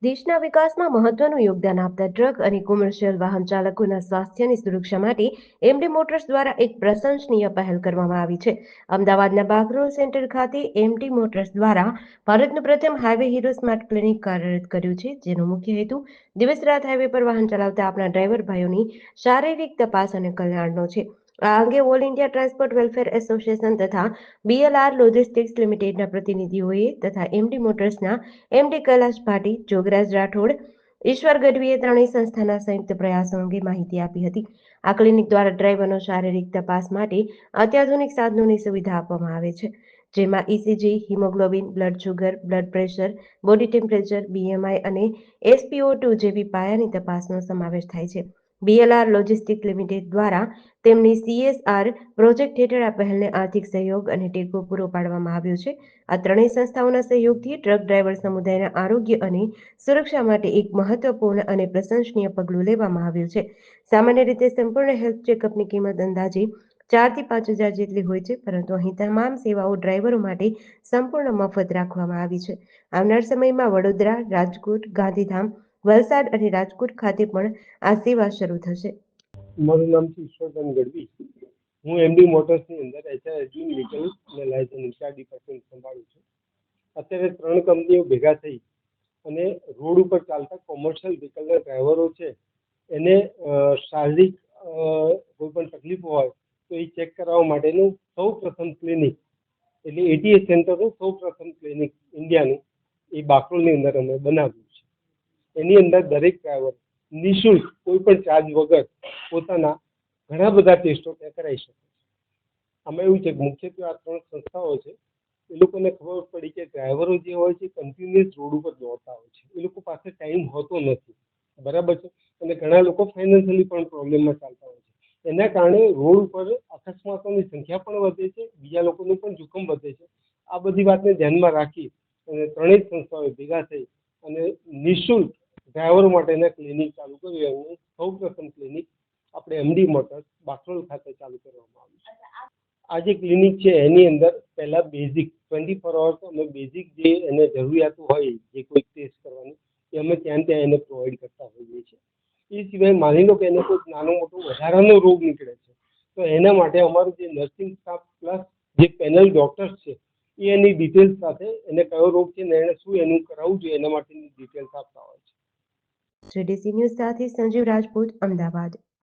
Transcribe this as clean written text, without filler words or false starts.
દેશના વિકાસમાં મહત્વનું યોગદાન આપતા ટ્રક અને કોમર્શિયલ વાહન ચાલકોના સ્વાસ્થ્યની સુરક્ષા માટે એમડી મોટર્સ દ્વારા એક પ્રશંસનીય પહેલ કરવામાં આવી છે. અમદાવાદના બાગરોલ સેન્ટર ખાતે એમડી મોટર્સ દ્વારા ભારતનું પ્રથમ હાઈવે હીરો સ્માર્ટ ક્લિનિક કાર્યરત કર્યું છે, જેનો મુખ્ય હેતુ દિવસ રાત હાઈવે પર વાહન ચલાવતા આપણા ડ્રાઈવર ભાઈઓની શારીરિક તપાસ અને કલ્યાણનો છે. આ અંગે all India transport welfare association તથા બીએલઆર લોજિસ્ટિક્સ લિમિટેડના પ્રતિનિધિઓએ તથા એમડી મોટર્સના એમડી કૈલાશ ભાટી, જોગરાજ રાઠોડ, ઈશ્વર ગઢવીએ ત્રણેય સંસ્થાના સંયુક્ત પ્રયાસો અંગે માહિતી આપી હતી. આ ક્લિનિક દ્વારા ડ્રાઈવરનો શારીરિક તપાસ માટે અત્યાધુનિક સાધનોની સુવિધા આપવામાં આવે છે, જેમાં ECG, haemoglobin, blood sugar, blood pressure, body temperature, BMI અને SpO2 જેવી પાયાની તપાસનો સમાવેશ થાય છે. બીએલઆર લોજિસ્ટિક્સ લિમિટેડ દ્વારા તેમની CSR પ્રોજેક્ટ હેઠળ આ પહેલને આર્થિક સહયોગ અને ટેકો પૂરો પાડવામાં આવ્યો છે. આ ત્રણેય સંસ્થાઓના સહયોગથી ટ્રક ડ્રાઈવર સમુદાયના આરોગ્ય અને સુરક્ષા માટે એક મહત્વપૂર્ણ અને પ્રશંસનીય પગલું લેવામાં આવ્યું છે. સામાન્ય રીતે સંપૂર્ણ હેલ્થ ચેકઅપની કિંમત અંદાજે 4 થી 5,000 જેટલી હોય છે, પરંતુ અહીં તમામ સેવાઓ ડ્રાઈવરો માટે સંપૂર્ણ મફત રાખવામાં આવી છે. આવનાર સમયમાં વડોદરા, રાજકોટ, ગાંધીધામ, વલસાડ અને રાજકોટ ખાતે પણ આ સેવા શરૂ થશે. મારું નામ છે ઈશ્વરદાન ગઢવી. હું એમડી મોટર્સની અંદર એચઆરએસજી વ્હીકલ અને લાયસન્સ ઇન્ચાર્જ ડિપાર્ટમેન્ટ સંભાળું છું. અત્યારે 3 કંપનીઓ ભેગા થઈ અને રોડ ઉપર ચાલતા કોમર્શિયલ વ્હીકલના ડ્રાઈવરો છે એને શારીરિક કોઈ પણ તકલીફ હોય તો એ ચેક કરાવવા માટેનું સૌ પ્રથમ ક્લિનિક એટલે ATS સેન્ટરનું સૌ પ્રથમ ક્લિનિક ઇન્ડિયાનું એ બાકરોલની અંદર અમે બનાવ્યું છે. એની અંદર દરેક ડ્રાઈવર નિઃશુલ્ક કોઈ પણ ચાર્જ વગર પોતાના ઘણા બધા ટેસ્ટો ત્યાં કરાવી શકે છે. આમાં એવું છે કે મુખ્યત્વે આ 3 સંસ્થાઓ છે. એ લોકોને ખબર પડી કે ડ્રાઈવરો જે હોય છે કન્ટિન્યુઅસ રોડ ઉપર દોડતા હોય છે. એ લોકો પાસે ટાઈમ હોતો નથી, બરાબર છે, અને ઘણા લોકો ફાઇનાન્શિયલી પણ પ્રોબ્લેમમાં ચાલતા હોય છે. એના કારણે રોડ ઉપર અકસ્માતોની સંખ્યા પણ વધે છે, બીજા લોકોનું પણ જોખમ વધે છે. આ બધી વાતને ધ્યાનમાં રાખી અને ત્રણેય સંસ્થાઓએ ભેગા થઈ અને નિઃશુલ્ક ડ્રાઈવરો માટેના ક્લિનિક ચાલુ કર્યું. એનું સૌ પ્રથમ ક્લિનિક આપણે એમડી મોટર્સ બાકરોલ ખાતે ચાલુ કરવામાં આવ્યું છે. આ જે ક્લિનિક છે એની અંદર પહેલા બેઝિક 24 અવર્સ અમે બેઝિક જે એને જરૂરિયાતો હોય જે કોઈ ટેસ્ટ કરવાની એ અમે ત્યાં એને પ્રોવાઈડ કરતા હોઈએ છીએ. એ સિવાય માની લો કે એને કોઈ નાનો મોટો વધારાનો રોગ નીકળે છે તો એના માટે અમારું જે નર્સિંગ સ્ટાફ પ્લસ જે પેનલ ડોક્ટર્સ છે એ એની ડિટેલ્સ સાથે એને કયો રોગ છે ને એને શું એનું કરાવવું જોઈએ એના માટેની ડિટેલ્સ આપતા હોય છે. JDC ન્યૂઝ સાથે સંજીવ રાજપૂત, અમદાવાદ.